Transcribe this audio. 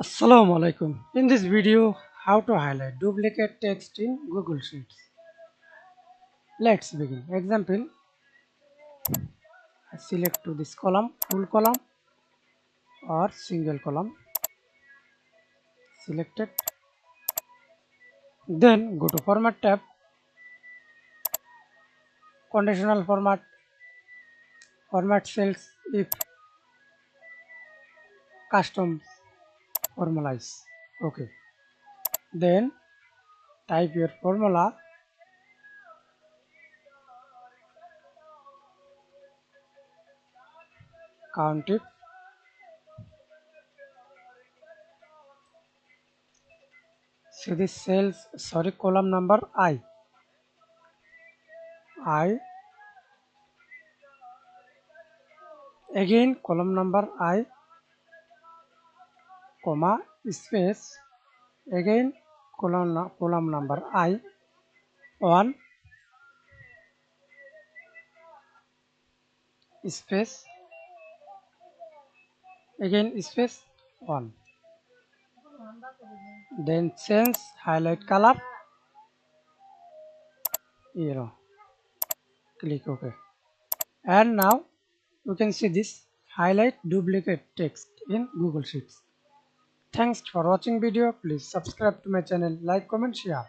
Assalamu Walaikum. In this video, how to highlight duplicate text in Google Sheets. Let's begin. Example, I select to this column, full column or single column. Selected. Then go to Format tab, Conditional Format, Format Cells if Custom Formalize. Okay. Then type your formula. Count it. See this cells, column number I. Again column number I, comma, space, again column number I, 1, space, again space, 1. Then change highlight color, click OK. And now you can see this highlight duplicate text in Google Sheets. Thanks for watching video. Please subscribe to my channel, like, comment, share.